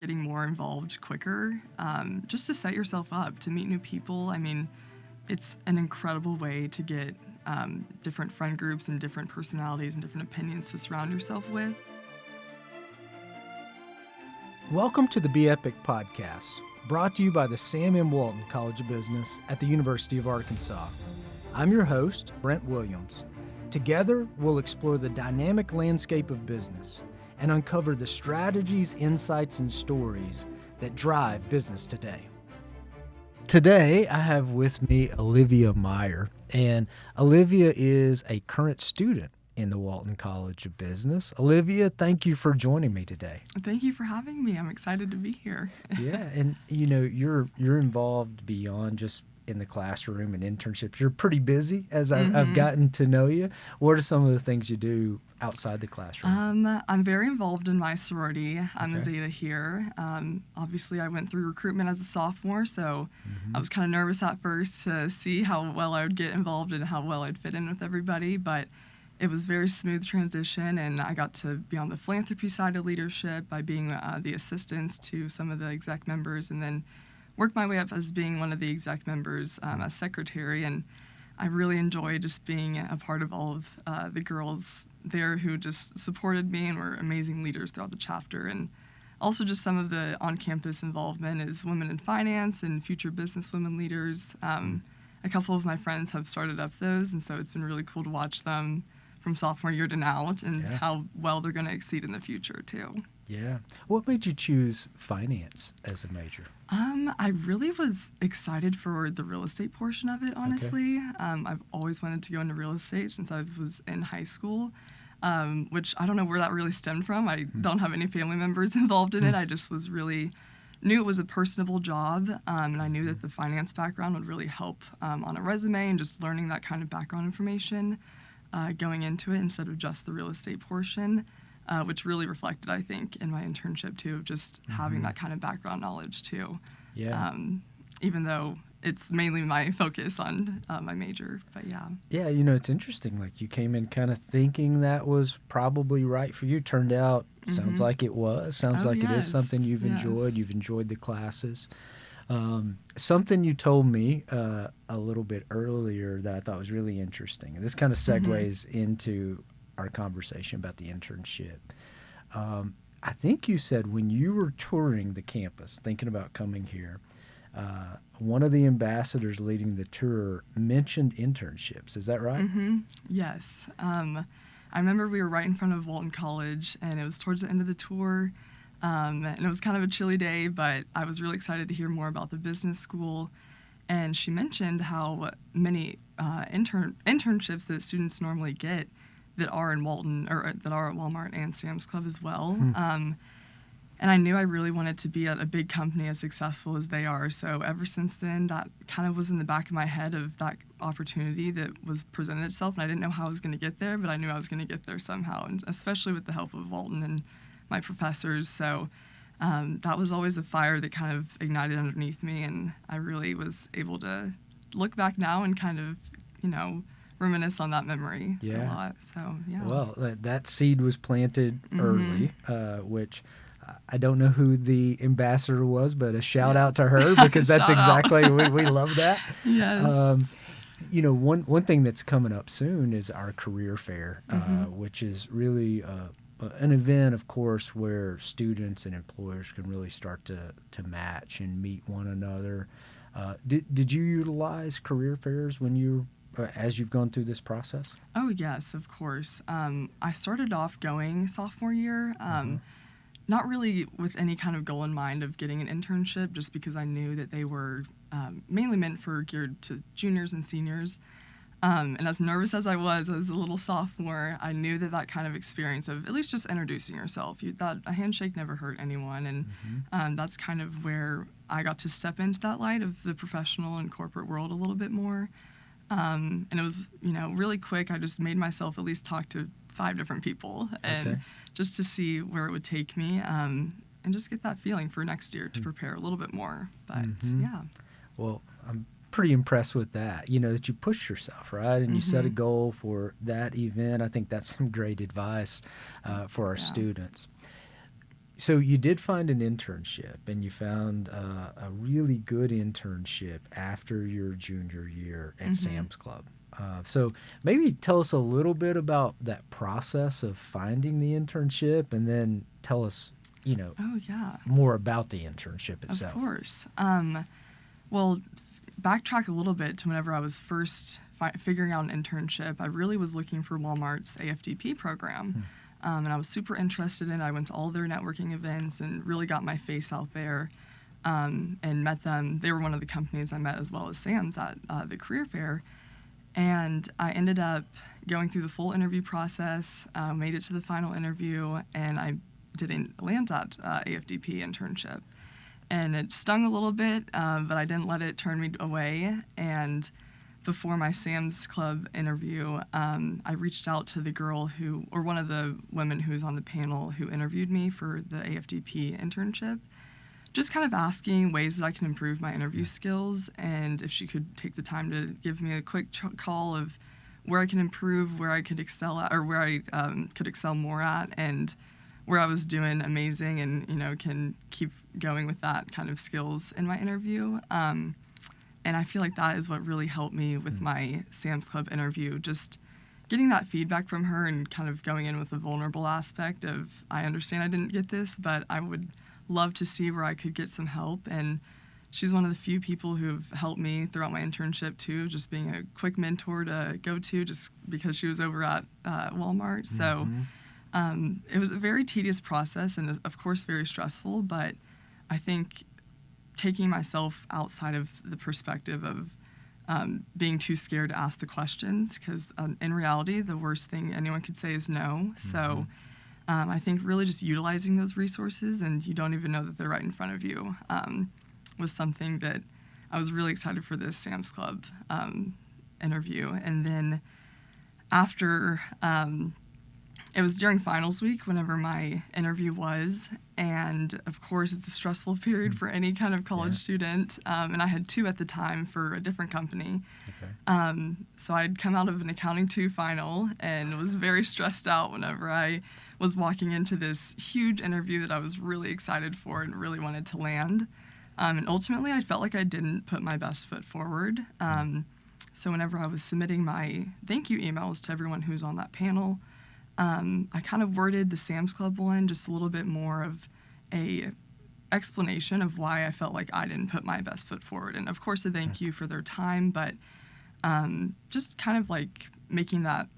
getting more involved quicker, just to set yourself up to meet new people. I mean, it's an incredible way to get different friend groups and different personalities and different opinions to surround yourself with. Welcome to the Be Epic podcast, brought to you by the Sam M. Walton College of Business at the University of Arkansas. I'm your host, Brent Williams. Together, we'll explore the dynamic landscape of business and uncover the strategies, insights, and stories that drive business today. Today, I have with me Olivia Meyer, and Olivia is a current student in the Walton College of Business. Olivia, thank you for joining me today. Thank you for having me. I'm excited to be here. Yeah, and you're involved beyond just in the classroom and internships. You're pretty busy as I've gotten to know you. What are some of the things you do outside the classroom? I'm very involved in my sorority. I'm a Zeta here. Obviously, I went through recruitment as a sophomore, so I was kind of nervous at first to see how well I would get involved and how well I'd fit in with everybody, but it was a very smooth transition, and I got to be on the philanthropy side of leadership by being the assistants to some of the exec members, and then worked my way up as being one of the exec members as secretary. And I really enjoyed just being a part of all of the girls there who just supported me and were amazing leaders throughout the chapter. And also just some of the on-campus involvement as women in finance and future business women leaders. A couple of my friends have started up those, and so it's been really cool to watch them from sophomore year to now and how well they're going to exceed in the future too. Yeah. What made you choose finance as a major? I really was excited for the real estate portion of it, honestly. Okay. I've always wanted to go into real estate since I was in high school, which I don't know where that really stemmed from. I don't have any family members involved in it. I just was really knew it was a personable job, and I knew that the finance background would really help on a resume and just learning that kind of background information going into it instead of just the real estate portion. Which really reflected, I think, in my internship, too, of just having that kind of background knowledge, too. Yeah. Even though it's mainly my focus on my major, but yeah. Yeah, it's interesting. Like, you came in kind of thinking that was probably right for you. Turned out, sounds like it was. Sounds like it is something you've enjoyed. You've enjoyed the classes. Something you told me a little bit earlier that I thought was really interesting. And this kind of segues into our conversation about the internship. I think you said when you were touring the campus, thinking about coming here, one of the ambassadors leading the tour mentioned internships. Is that right? Yes. I remember we were right in front of Walton College, and it was towards the end of the tour, and it was kind of a chilly day, but I was really excited to hear more about the business school. And she mentioned how many internships that students normally get that are in Walton, or that are at Walmart and Sam's Club as well. And I knew I really wanted to be at a big company as successful as they are. So ever since then, that kind of was in the back of my head of that opportunity that was presented itself. And I didn't know how I was going to get there, but I knew I was going to get there somehow, and especially with the help of Walton and my professors. So that was always a fire that kind of ignited underneath me. And I really was able to look back now and kind of, reminisce on that memory a lot. So, yeah. Well, that seed was planted early, which I don't know who the ambassador was, but a shout out to her because that's exactly, we love that. Yes. One thing that's coming up soon is our career fair, which is really an event, of course, where students and employers can really start to match and meet one another. Did you utilize career fairs when you as you've gone through this process? Oh, yes, of course. I started off going sophomore year, not really with any kind of goal in mind of getting an internship, just because I knew that they were mainly geared to juniors and seniors. And as nervous as I was as a little sophomore, I knew that kind of experience of at least just introducing yourself, that a handshake never hurt anyone. And that's kind of where I got to step into that light of the professional and corporate world a little bit more. And it was, really quick. I just made myself at least talk to 5 different people and just to see where it would take me and just get that feeling for next year to prepare a little bit more. But, yeah. Well, I'm pretty impressed with that, that you pushed yourself, right? And you set a goal for that event. I think that's some great advice for our students. So you did find an internship, and you found a really good internship after your junior year at Sam's Club. So maybe tell us a little bit about that process of finding the internship, and then tell us, Oh, yeah. more about the internship itself. Of course. Well, backtrack a little bit to whenever I was first figuring out an internship. I really was looking for Walmart's AFDP program. And I was super interested in it. I went to all their networking events and really got my face out there and met them. They were one of the companies I met as well as Sam's at the career fair. And I ended up going through the full interview process, made it to the final interview, and I didn't land that AFDP internship. And it stung a little bit, but I didn't let it turn me away. And before my Sam's Club interview, I reached out to the girl or one of the women who was on the panel who interviewed me for the AFDP internship, just kind of asking ways that I can improve my interview skills, and if she could take the time to give me a quick call of where I can improve, where I could excel at, or where I could excel more at, and where I was doing amazing and, can keep going with that kind of skills in my interview. And I feel like that is what really helped me with my Sam's Club interview, just getting that feedback from her and kind of going in with a vulnerable aspect of, I understand I didn't get this, but I would love to see where I could get some help. And she's one of the few people who have helped me throughout my internship too, just being a quick mentor to go to just because she was over at Walmart. So it was a very tedious process and, of course, very stressful, but I think taking myself outside of the perspective of being too scared to ask the questions, because in reality, the worst thing anyone could say is no. So I think really just utilizing those resources, and you don't even know that they're right in front of you, was something that I was really excited for this Sam's Club interview. And then after, it was during finals week whenever my interview was, and of course it's a stressful period for any kind of college student, and I had 2 at the time for a different company. So I'd come out of an Accounting 2 final and was very stressed out whenever I was walking into this huge interview that I was really excited for and really wanted to land. And ultimately I felt like I didn't put my best foot forward. So whenever I was submitting my thank you emails to everyone who's on that panel, I kind of worded the Sam's Club one just a little bit more of a explanation of why I felt like I didn't put my best foot forward. And of course a thank you for their time, but just kind of like making that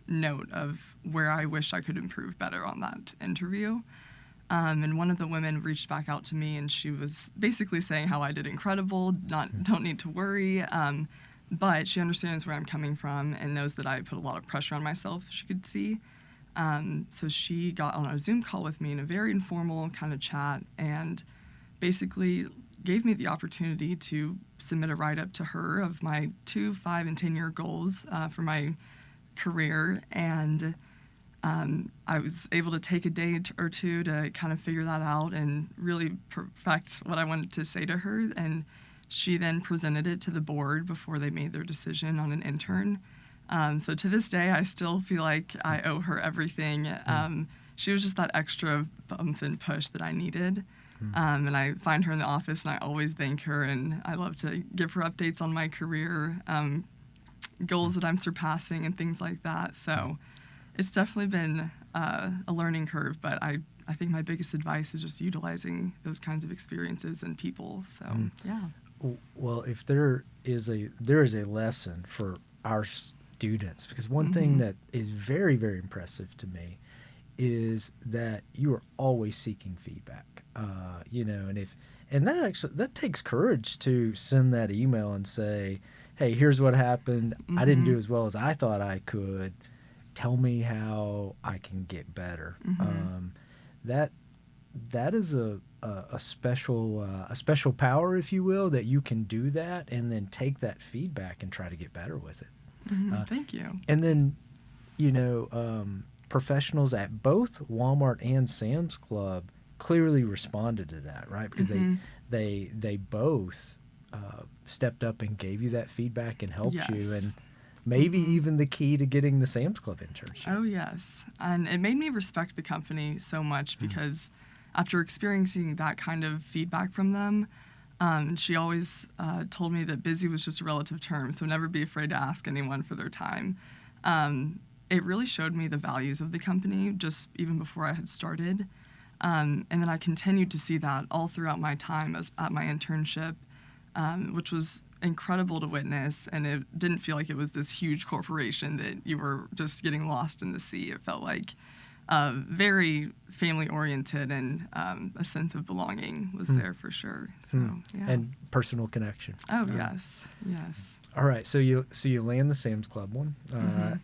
note of where I wish I could improve better on that interview. And one of the women reached back out to me, and she was basically saying how I did incredible, don't need to worry, but she understands where I'm coming from and knows that I put a lot of pressure on myself, she could see. So she got on a Zoom call with me in a very informal kind of chat and basically gave me the opportunity to submit a write-up to her of my 2, 5, and 10-year goals for my career. And I was able to take a day or 2 to kind of figure that out and really perfect what I wanted to say to her. And she then presented it to the board before they made their decision on an intern. So to this day, I still feel like I owe her everything. She was just that extra bump and push that I needed. And I find her in the office, and I always thank her, and I love to give her updates on my career, goals that I'm surpassing, and things like that. So it's definitely been a learning curve, but I think my biggest advice is just utilizing those kinds of experiences and people. So, yeah. Well, if there is a lesson for our students, because one thing that is very, very impressive to me is that you are always seeking feedback. And that takes courage to send that email and say, hey, here's what happened. I didn't do as well as I thought I could. Tell me how I can get better. That is a special power, if you will, that you can do that and then take that feedback and try to get better with it. Thank you. And then, professionals at both Walmart and Sam's Club clearly responded to that, right? Because they both stepped up and gave you that feedback and helped you, and maybe even the key to getting the Sam's Club internship. Oh, yes. And it made me respect the company so much because after experiencing that kind of feedback from them, she always told me that busy was just a relative term, so never be afraid to ask anyone for their time. It really showed me the values of the company just even before I had started. And then I continued to see that all throughout my time at my internship, which was incredible to witness. And it didn't feel like it was this huge corporation that you were just getting lost in the sea. It felt like very family-oriented, and a sense of belonging was there for sure. So, yeah. And personal connection. Oh, yes. All right, so you land the Sam's Club one,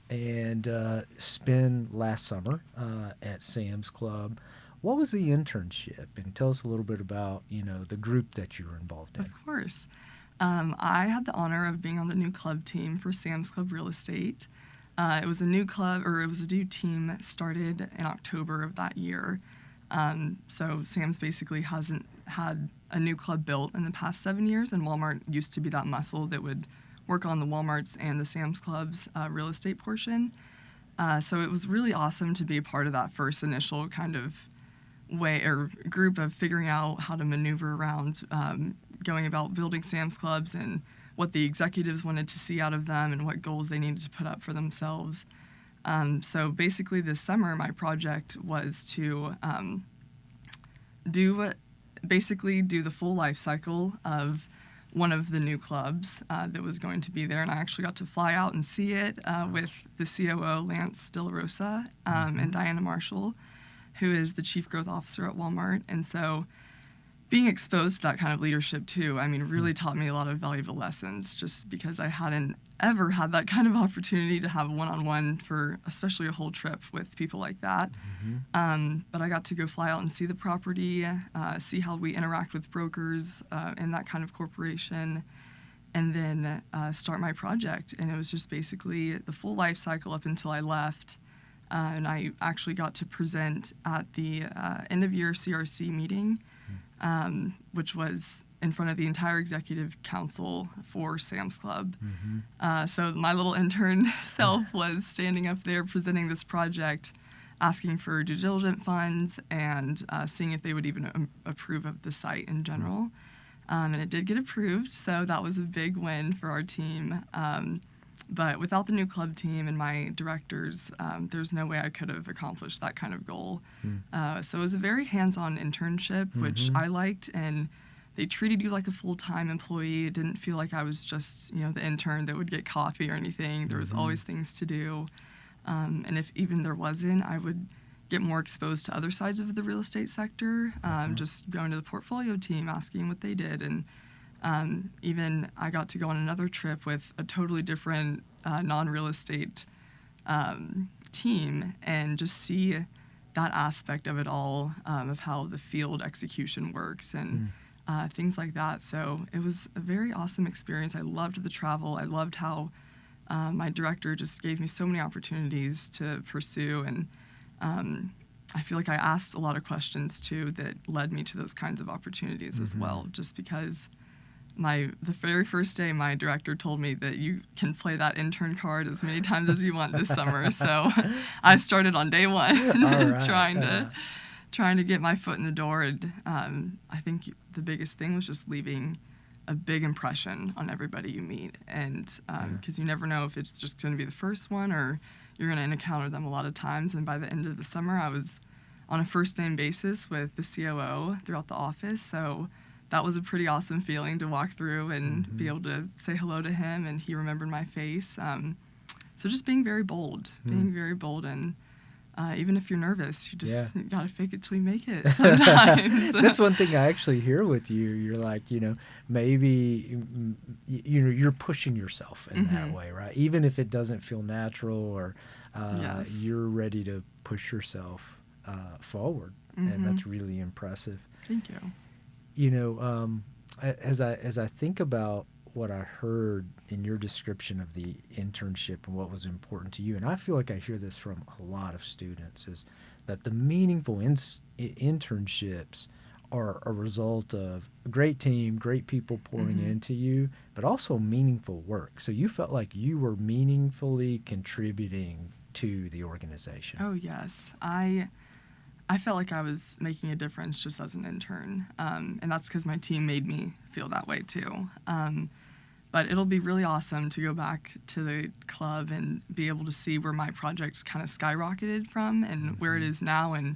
and spend last summer at Sam's Club. What was the internship? And tell us a little bit about, the group that you were involved in. Of course. I had the honor of being on the new club team for Sam's Club Real Estate. It was a new team started in October of that year. So Sam's basically hasn't had a new club built in the past 7 years, and Walmart used to be that muscle that would work on the Walmart's and the Sam's Club's real estate portion. So it was really awesome to be a part of that first initial kind of group of figuring out how to maneuver around going about building Sam's Clubs and what the executives wanted to see out of them and what goals they needed to put up for themselves. So basically this summer, my project was to do the full life cycle of one of the new clubs that was going to be there. And I actually got to fly out and see it with the COO, Lance De La Rosa, and Diana Marshall, who is the Chief Growth Officer at Walmart. And so being exposed to that kind of leadership too, really taught me a lot of valuable lessons, just because I hadn't ever had that kind of opportunity to have one-on-one for especially a whole trip with people like that. But I got to go fly out and see the property, see how we interact with brokers in that kind of corporation, and then start my project. And it was just basically the full life cycle up until I left. And I actually got to present at the end-of-year CRC meeting, which was in front of the entire executive council for Sam's Club. So my little intern self was standing up there presenting this project, asking for due diligence funds, and seeing if they would even approve of the site in general. And it did get approved, so that was a big win for our team. But without the new club team and my directors, there's no way I could have accomplished that kind of goal. So it was a very hands-on internship, which I liked, and they treated you like a full-time employee. It didn't feel like I was just, the intern that would get coffee or anything. There was always things to do. And if even there wasn't, I would get more exposed to other sides of the real estate sector, just going to the portfolio team, asking what they did. And even I got to go on another trip with a totally different non-real estate team and just see that aspect of it all, of how the field execution works and things like that. So it was a very awesome experience. I loved the travel. I loved how my director just gave me so many opportunities to pursue, and I feel like I asked a lot of questions too that led me to those kinds of opportunities as well, just because the very first day, my director told me that you can play that intern card as many times as you want this summer. So I started on day one, trying to get my foot in the door. And I think the biggest thing was just leaving a big impression on everybody you meet. And because you never know if it's just going to be the first one or you're going to encounter them a lot of times. And by the end of the summer, I was on a first name basis with the COO throughout the office. So that was a pretty awesome feeling to walk through and be able to say hello to him, and he remembered my face. So just being very bold, and even if you're nervous, you just gotta fake it till you make it sometimes. That's one thing I actually hear with you. You're like, maybe, you're pushing yourself in that way, right? Even if it doesn't feel natural, or you're ready to push yourself forward, and that's really impressive. Thank you. As I think about what I heard in your description of the internship and what was important to you, and I feel like I hear this from a lot of students, is that the meaningful internships are a result of a great team, great people pouring into you, but also meaningful work. So you felt like you were meaningfully contributing to the organization. Oh, yes. I I felt like I was making a difference just as an intern, and that's because my team made me feel that way too. But it'll be really awesome to go back to the club and be able to see where my project's kind of skyrocketed from and where it is now, and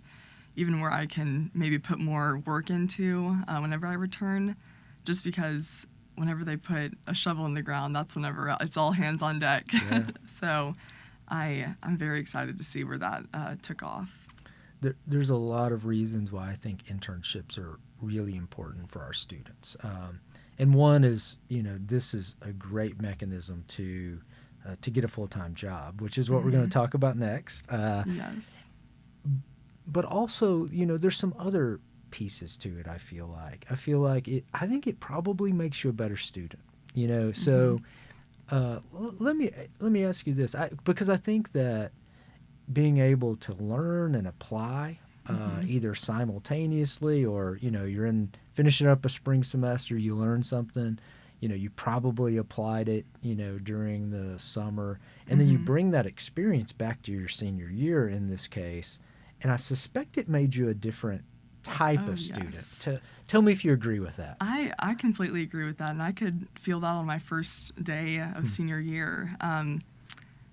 even where I can maybe put more work into whenever I return, just because whenever they put a shovel in the ground, that's whenever it's all hands on deck. Yeah. So I'm very excited to see where that took off. There's a lot of reasons why I think internships are really important for our students. And one is, this is a great mechanism to get a full-time job, which is what we're going to talk about next. Yes. But also, there's some other pieces to it. I feel like I think it probably makes you a better student. So let me ask you this, because I think that being able to learn and apply either simultaneously, or you're finishing up a spring semester, you learn something, you probably applied it during the summer, and then you bring that experience back to your senior year in this case, and I suspect it made you a different type of student. Yes. Tell me if you agree with that. I completely agree with that, and I could feel that on my first day of senior year.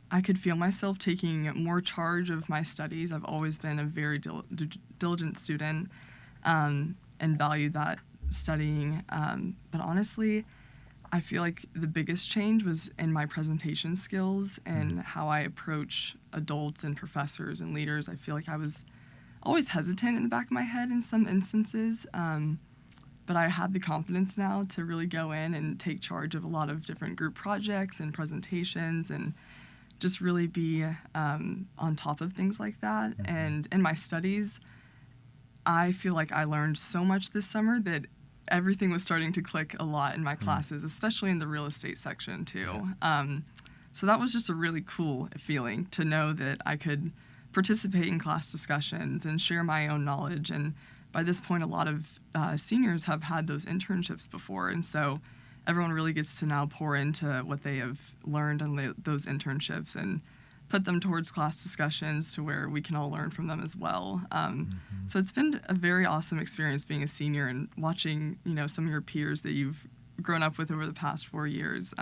I could feel myself taking more charge of my studies. I've always been a very diligent student and value that studying. But honestly, I feel like the biggest change was in my presentation skills and how I approach adults and professors and leaders. I feel like I was always hesitant in the back of my head in some instances, but I had the confidence now to really go in and take charge of a lot of different group projects and presentations and just really be on top of things like that. And in my studies, I feel like I learned so much this summer that everything was starting to click a lot in my classes, especially in the real estate section too. So that was just a really cool feeling to know that I could participate in class discussions and share my own knowledge. And by this point, a lot of seniors have had those internships before, and so everyone really gets to now pour into what they have learned on those internships and put them towards class discussions to where we can all learn from them as well. So it's been a very awesome experience being a senior and watching, some of your peers that you've grown up with over the past 4 years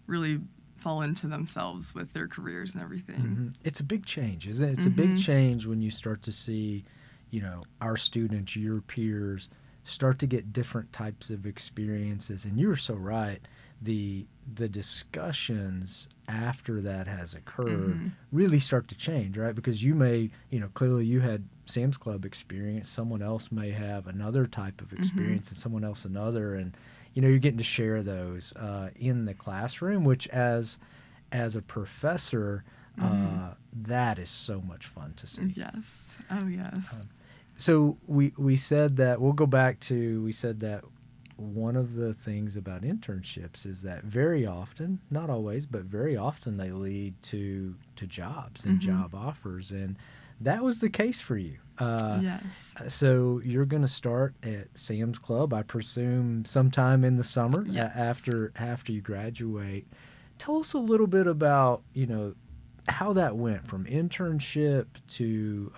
really fall into themselves with their careers and everything. It's a big change, isn't it? It's a big change when you start to see, our students, your peers, start to get different types of experiences. And you're so right. The discussions after that has occurred really start to change, right? Because you may, clearly you had Sam's Club experience. Someone else may have another type of experience and someone else another. And, you're getting to share those in the classroom, which as a professor, that is so much fun to see. Yes. Oh, yes. So we said that, we said that one of the things about internships is that very often, not always, but very often they lead to jobs and job offers. And that was the case for you. Yes. So you're going to start at Sam's Club, I presume, sometime in the summer. Yes. After you graduate. Tell us a little bit about, how that went from internship to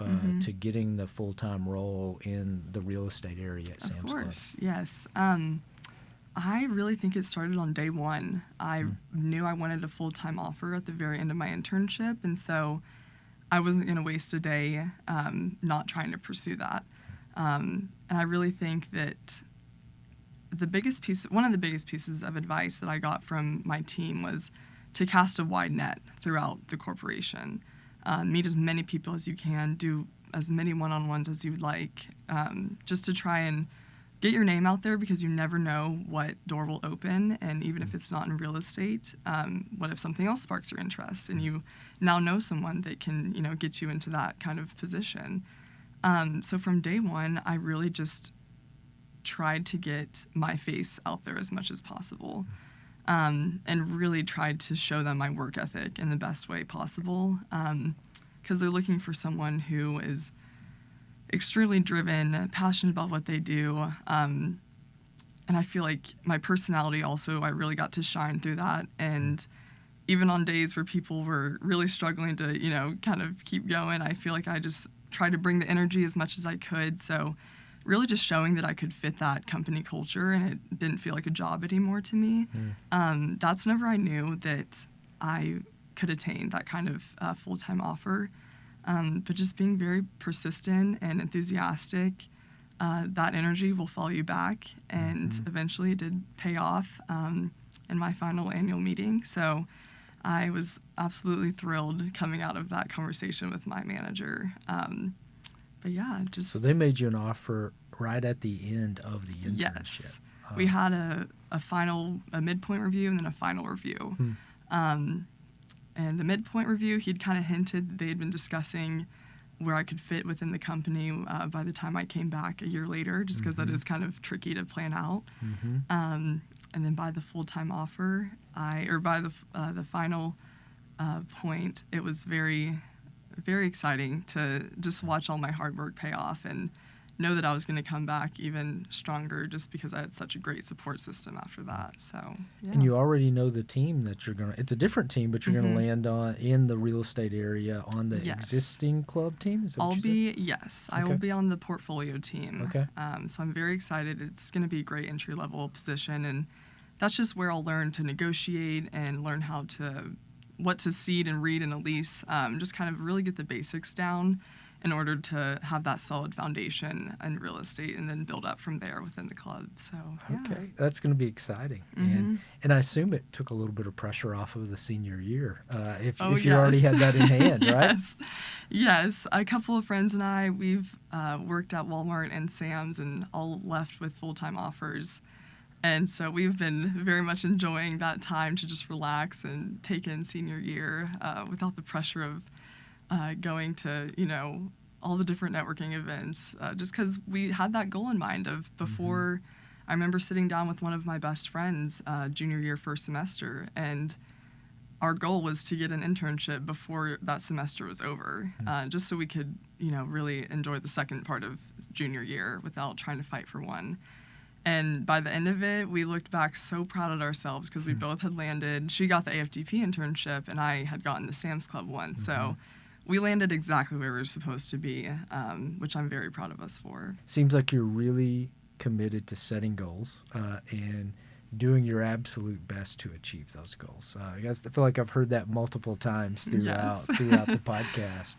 getting the full-time role in the real estate area at Sam's Club. Of course, yes. I really think it started on day one. I knew I wanted a full-time offer at the very end of my internship, and so I wasn't going to waste a day not trying to pursue that. And I really think that one of the biggest pieces of advice that I got from my team was to cast a wide net throughout the corporation. Meet as many people as you can, do as many one-on-ones as you would like, just to try and get your name out there, because you never know what door will open. And even if it's not in real estate, what if something else sparks your interest and you now know someone that can, get you into that kind of position. So from day one, I really just tried to get my face out there as much as possible. And really tried to show them my work ethic in the best way possible, because they're looking for someone who is extremely driven, passionate about what they do, and I feel like my personality also, I really got to shine through that. And even on days where people were really struggling to, kind of keep going, I feel like I just tried to bring the energy as much as I could. So really just showing that I could fit that company culture and it didn't feel like a job anymore to me. That's whenever I knew that I could attain that kind of full-time offer. But just being very persistent and enthusiastic, that energy will follow you back. And eventually it did pay off in my final annual meeting. So I was absolutely thrilled coming out of that conversation with my manager. But yeah, just... So they made you an offer right at the end of the internship. Yes. We had a midpoint review and then a final review. And the midpoint review, he'd kind of hinted they had been discussing where I could fit within the company by the time I came back a year later, just because that is kind of tricky to plan out. And then by the full-time offer, by the final point, it was very, very exciting to just watch all my hard work pay off and know that I was going to come back even stronger just because I had such a great support system after that. So, yeah. And you already know the team that you're going to, it's a different team, but you're going to land on in the real estate area on the existing club team? Is that what you said? Yes, I will be on the portfolio team. Okay. So I'm very excited. It's going to be a great entry-level position, and that's just where I'll learn to negotiate and learn what to seed and read in a lease, just kind of really get the basics down in order to have that solid foundation in real estate and then build up from there within the club. So, yeah. Okay, that's going to be exciting. And I assume it took a little bit of pressure off of the senior year if you already had that in hand, right? Yes. A couple of friends and I, we've worked at Walmart and Sam's and all left with full-time offers. And so we've been very much enjoying that time to just relax and take in senior year without the pressure of going to, all the different networking events, just because we had that goal in mind of before. I remember sitting down with one of my best friends junior year first semester, and our goal was to get an internship before that semester was over, just so we could, really enjoy the second part of junior year without trying to fight for one. And by the end of it, we looked back so proud of ourselves because we both had landed. She got the AFDP internship, and I had gotten the Sam's Club one. So we landed exactly where we were supposed to be, which I'm very proud of us for. Seems like you're really committed to setting goals and doing your absolute best to achieve those goals. I feel like I've heard that multiple times throughout the podcast.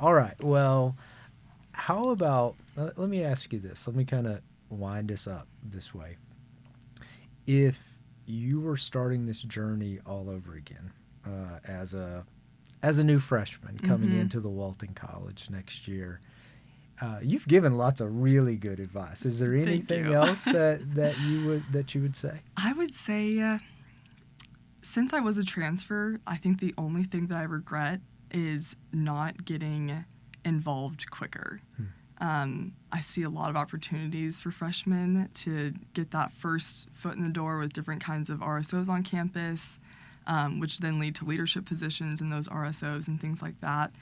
All right. Well, how about, let me ask you this. Let me kind of wind us up this way. If you were starting this journey all over again as a new freshman coming into the Walton College next year, you've given lots of really good advice. Is there anything else that you would say? I would say, since I was a transfer, I think the only thing that I regret is not getting involved quicker. I see a lot of opportunities for freshmen to get that first foot in the door with different kinds of RSOs on campus, which then lead to leadership positions in those RSOs and things like that.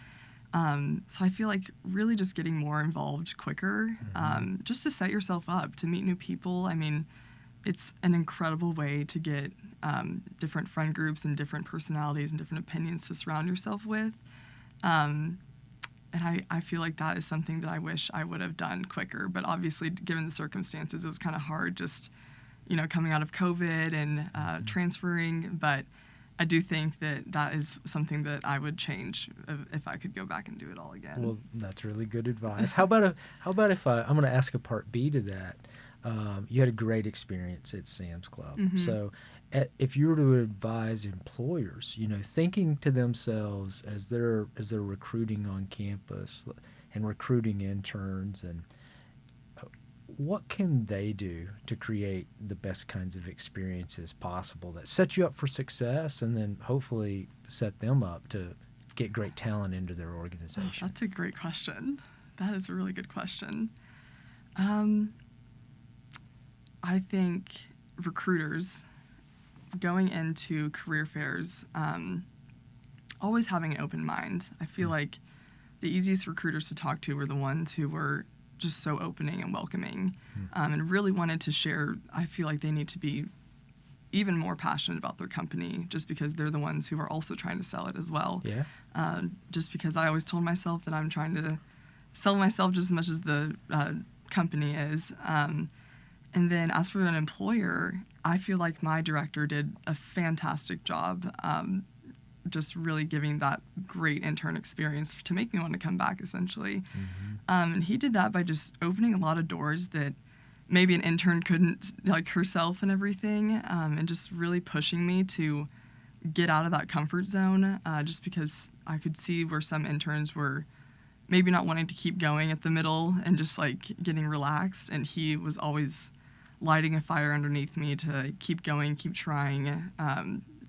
So I feel like really just getting more involved quicker, just to set yourself up to meet new people. I mean, it's an incredible way to get different friend groups and different personalities and different opinions to surround yourself with. And I feel like that is something that I wish I would have done quicker. But obviously, given the circumstances, it was kind of hard just, coming out of COVID and transferring. But I do think that is something that I would change if I could go back and do it all again. Well, that's really good advice. How about if I'm going to ask a part B to that? You had a great experience at Sam's Club. So if you were to advise employers, thinking to themselves as they're recruiting on campus and recruiting interns, and what can they do to create the best kinds of experiences possible that set you up for success and then hopefully set them up to get great talent into their organization? Oh, that's a great question. That is a really good question. I think recruiters going into career fairs, always having an open mind. I feel like the easiest recruiters to talk to were the ones who were just so opening and welcoming, and really wanted to share. I feel like they need to be even more passionate about their company just because they're the ones who are also trying to sell it as well. Yeah. Just because I always told myself that I'm trying to sell myself just as much as the company is. And then as for an employer, I feel like my director did a fantastic job just really giving that great intern experience to make me want to come back, essentially. And he did that by just opening a lot of doors that maybe an intern couldn't, like herself and everything, and just really pushing me to get out of that comfort zone, just because I could see where some interns were maybe not wanting to keep going at the middle and just like getting relaxed, and he was always lighting a fire underneath me to keep going, keep trying,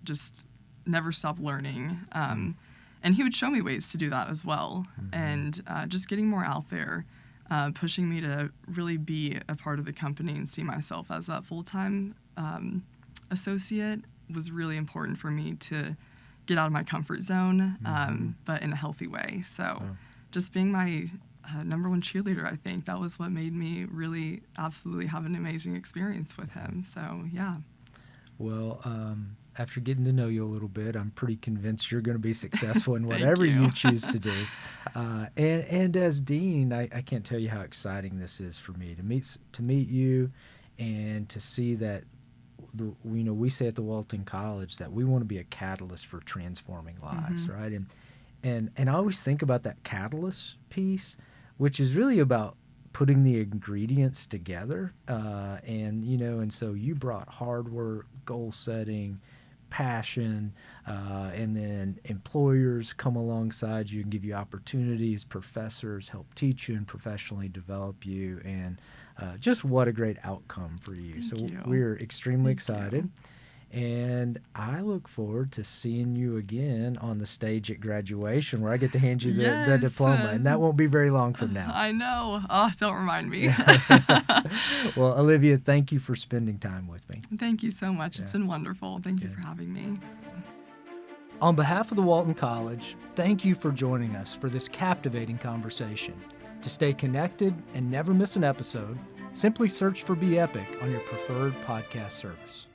just never stop learning. And he would show me ways to do that as well. And just getting more out there, pushing me to really be a part of the company and see myself as that full-time associate was really important for me to get out of my comfort zone, but in a healthy way. So just being my number one cheerleader, I think that was what made me really absolutely have an amazing experience with him. So, yeah. Well, after getting to know you a little bit, I'm pretty convinced you're going to be successful in whatever you choose to do. And as dean, I can't tell you how exciting this is for me to meet you, and to see that we say at the Walton College that we want to be a catalyst for transforming lives, right? And I always think about that catalyst piece, which is really about putting the ingredients together, and so you brought hard work, goal setting, passion, and then employers come alongside you and give you opportunities, professors help teach you and professionally develop you, and just what a great outcome for you. Thank you. We're extremely excited. And I look forward to seeing you again on the stage at graduation, where I get to hand you the diploma, and that won't be very long from now. I know. Oh, don't remind me. Well, Olivia, thank you for spending time with me. Thank you so much. It's been wonderful. Thank you for having me. On behalf of the Walton College, thank you for joining us for this captivating conversation. To stay connected and never miss an episode, simply search for Be Epic on your preferred podcast service.